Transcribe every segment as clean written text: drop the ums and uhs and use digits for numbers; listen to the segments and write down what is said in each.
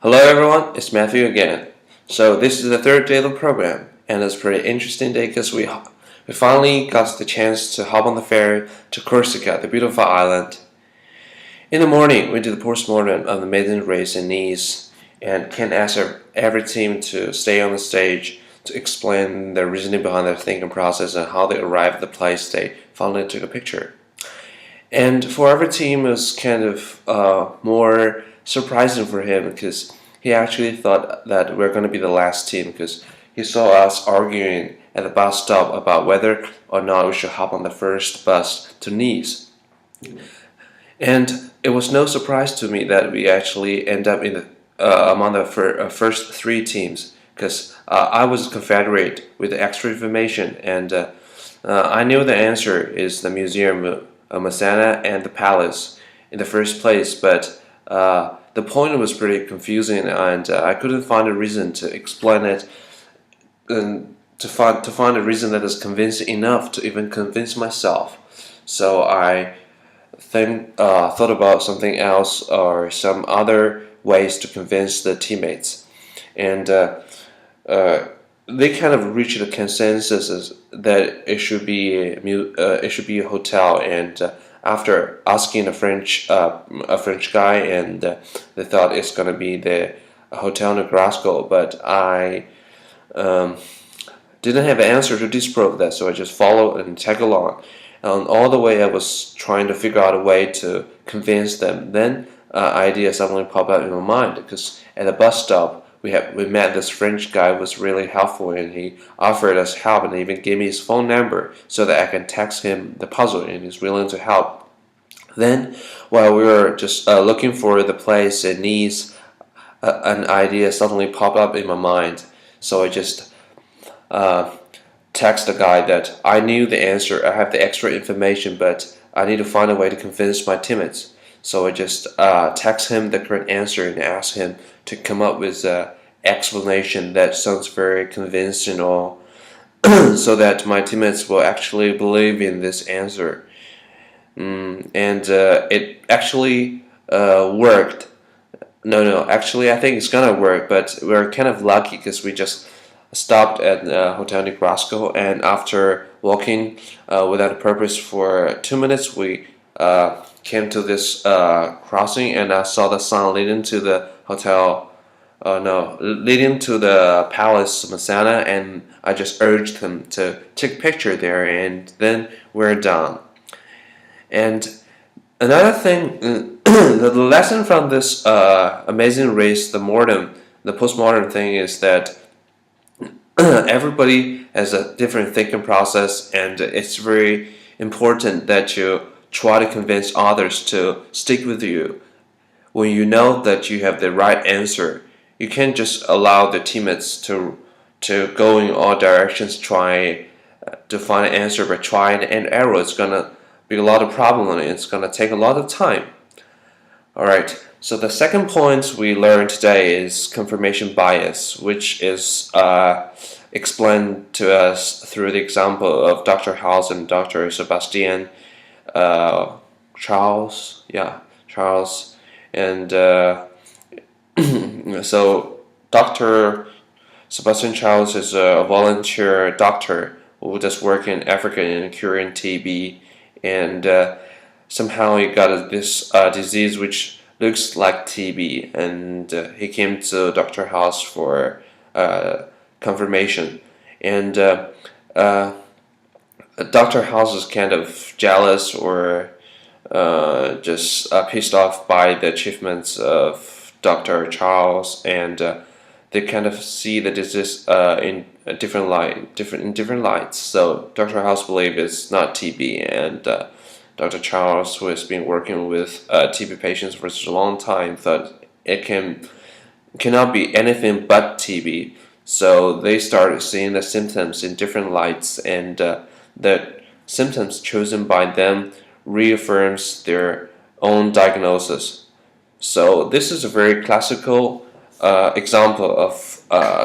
Hello everyone, it's Matthew again. So this is the third day of the program, and it's a pretty interesting day because we finally got the chance to hop on the ferry to Corsica, the beautiful island. In the morning, we did the postmortem of the maiden race in Nice, and Ken asked every team to stay on the stage to explain their reasoning behind their thinking process and how they arrived at the place they finally took a picture. And for every team, it was kind of more surprising for him because he actually thought that we're going to be the last team because he saw us arguing at the bus stop about whether or not we should hop on the first bus to Nice. And it was no surprise to me that we actually end up in among the first three teams because I was confederate with the extra information and I knew the answer is the museum Masana and the palace in the first place, but the point was pretty confusing and I couldn't find a reason to explain it and to find a reason that is convincing enough to even convince myself. So I thought about something else or some other ways to convince the teammates, and uh, they kind of reached a consensus that it should be a hotel. And after asking a French guy, and they thought it's gonna be the Hotel Negrasco, but I um, didn't have an answer to disprove that, so I just followed and tag along. And all the way, I was trying to figure out a way to convince them. Then, idea suddenly popped up in my mind because at the bus stop, we met this French guy who was really helpful, and he offered us help and even gave me his phone number so that I can text him the puzzle, and he's willing to help. Then, while we were just looking for the place in Nice, an idea suddenly popped up in my mind. So I just uh, text the guy that I knew the answer. I have the extra information, but I need to find a way to convince my teammates. So I just text him the correct answer and ask him to come up with an explanation that sounds very convincing, or so that my teammates will actually believe in this answer. And it actually worked. No, actually, I think it's gonna work, but we're kind of lucky because we just stopped at Hotel Negrasco, and after walking without a purpose for 2 minutes, we came to this crossing, and I saw the sign leading to the hotel. No, leading to the Palace Masana, and I just urged him to take a picture there, and then we're done. And another thing, the lesson from this amazing race, the postmodern thing, is that everybody has a different thinking process, and it's very important that you try to convince others to stick with you. When you know that you have the right answer, you can't just allow the teammates to go in all directions, try to find an answer by trying and error. It's gonna be a lot of problem, and it's gonna take a lot of time. All right. So the second point we learned today is confirmation bias, which is explained to us through the example of Dr. House and Dr. Sebastian uh, Charles. Yeah, Charles. And so Dr. Sebastian Charles is a volunteer doctor who does work in Africa in curing TB, and somehow he got this disease which looks like TB, and he came to Dr. House for confirmation. And uh, Dr. House is kind of jealous or just pissed off by the achievements of Dr. Charles, and they kind of see the disease in a different lights. So Dr. House believes it's not TB, and Dr. Charles, who has been working with TB patients for such a long time, thought it cannot be anything but TB. So they started seeing the symptoms in different lights, and the symptoms chosen by them reaffirms their own diagnosis. So this is a very classical example of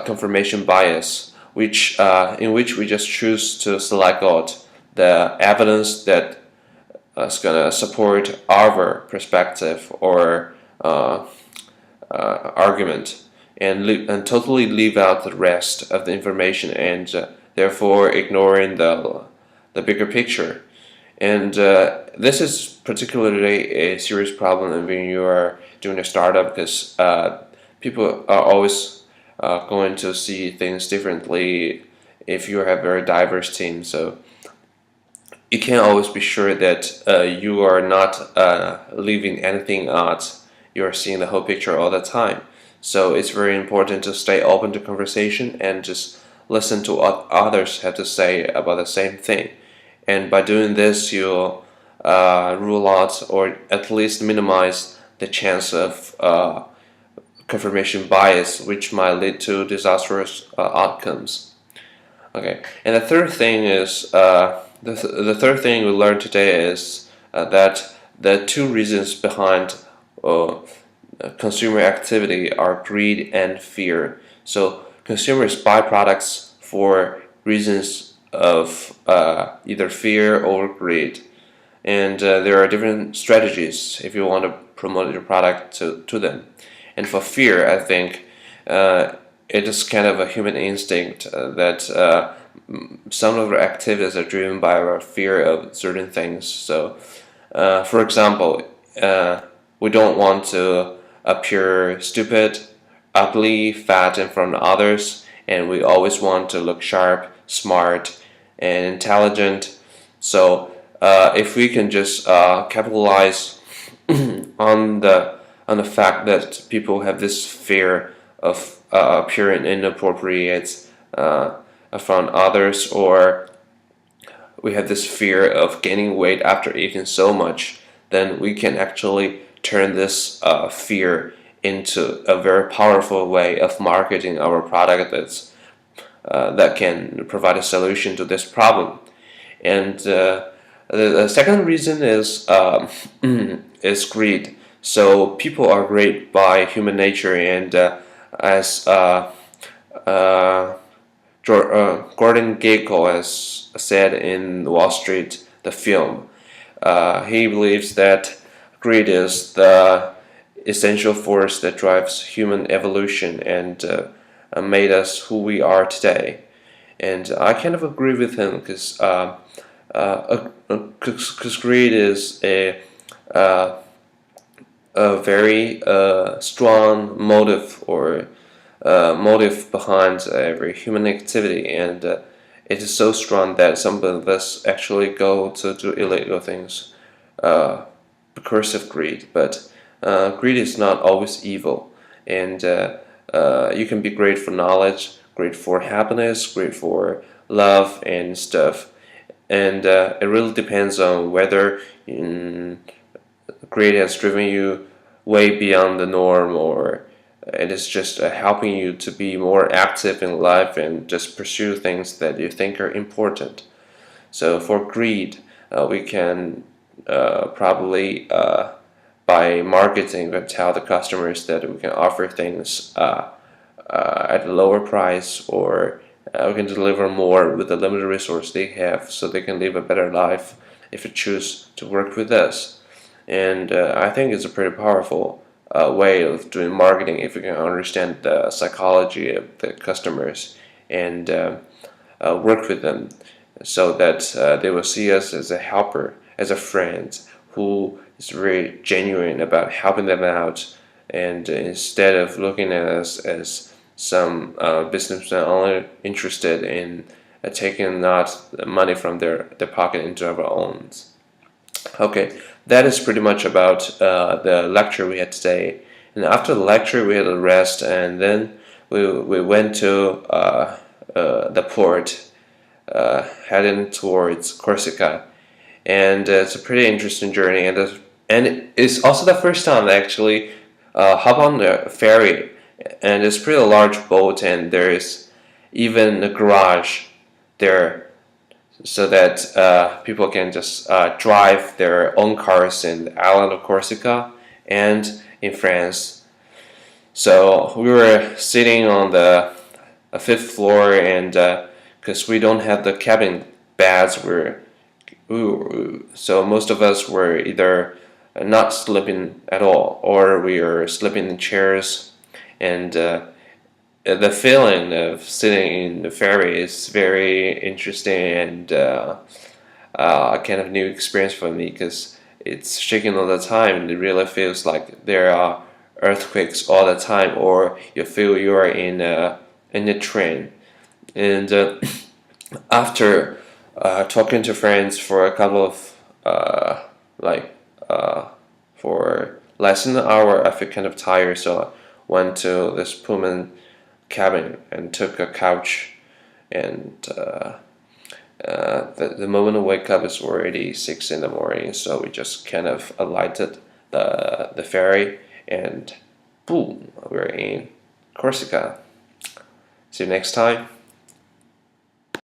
confirmation bias, which in which we just choose to select out the evidence that is going to support our perspective, or argument and totally leave out the rest of the information and therefore ignoring the bigger picture. And this is particularly a serious problem when you are doing a startup because people are always going to see things differently if you have a very diverse team. So you can't always be sure that you are not leaving anything out. You are seeing the whole picture all the time. So it's very important to stay open to conversation and just listen to what others have to say about the same thing. And by doing this, you'll rule out or at least minimize the chance of confirmation bias, which might lead to disastrous outcomes. Okay, and the third thing is the third thing we learned today is that the two reasons behind consumer activity are greed and fear. So consumers buy products for reasons of either fear or greed, and there are different strategies if you want to promote your product to them. And for fear, I think it is kind of a human instinct that some of our activities are driven by our fear of certain things. So, for example, we don't want to appear stupid, ugly, fat in front of others, and we always want to look sharp, smart, and intelligent. So, if we can just capitalize on the fact that people have this fear of appearing inappropriate from others, or we have this fear of gaining weight after eating so much, then we can actually turn this fear into a very powerful way of marketing our product that can provide a solution to this problem. And the second reason is is greed. So people are great by human nature, and as Gordon Gekko has said in Wall Street, the film, he believes that greed is the essential force that drives human evolution and made us who we are today. And I kind of agree with him because greed is a very strong motive or motive behind every human activity, and it is so strong that some of us actually go to do illegal things because of greed. But greed is not always evil, and you can be great for knowledge, great for happiness, great for love and stuff. And it really depends on whether greed has driven you way beyond the norm, or it is just helping you to be more active in life and just pursue things that you think are important. So for greed, we can probably by marketing tell the customers that we can offer things at a lower price, or we can deliver more with the limited resource they have, so they can live a better life if they choose to work with us. And I think it's a pretty powerful way of doing marketing if you can understand the psychology of the customers and work with them so that they will see us as a helper, as a friend who is very genuine about helping them out, and instead of looking at us as some businessmen only interested in taking not money from their pocket into our own. Okay, that is pretty much about the lecture we had today. And after the lecture, we had a rest, and then we went to the port, heading towards Corsica. And it's a pretty interesting journey, and it's also the first time I actually hop on the ferry. And it's a pretty large boat, and there is even a garage there, so that people can just drive their own cars in the island of Corsica and in France. So we were sitting on the fifth floor, and because we don't have the cabin beds, so most of us were either not sleeping at all, or we were sleeping in chairs and the feeling of sitting in the ferry is very interesting and a kind of new experience for me because it's shaking all the time and it really feels like there are earthquakes all the time, or you feel you are in a train. And after talking to friends for a couple of like for less than an hour, I feel kind of tired, so I went to this Pullman cabin and took a couch. And the moment I wake up is already 6 in the morning, so we just kind of alighted the ferry, and boom, we're in Corsica. See you next time.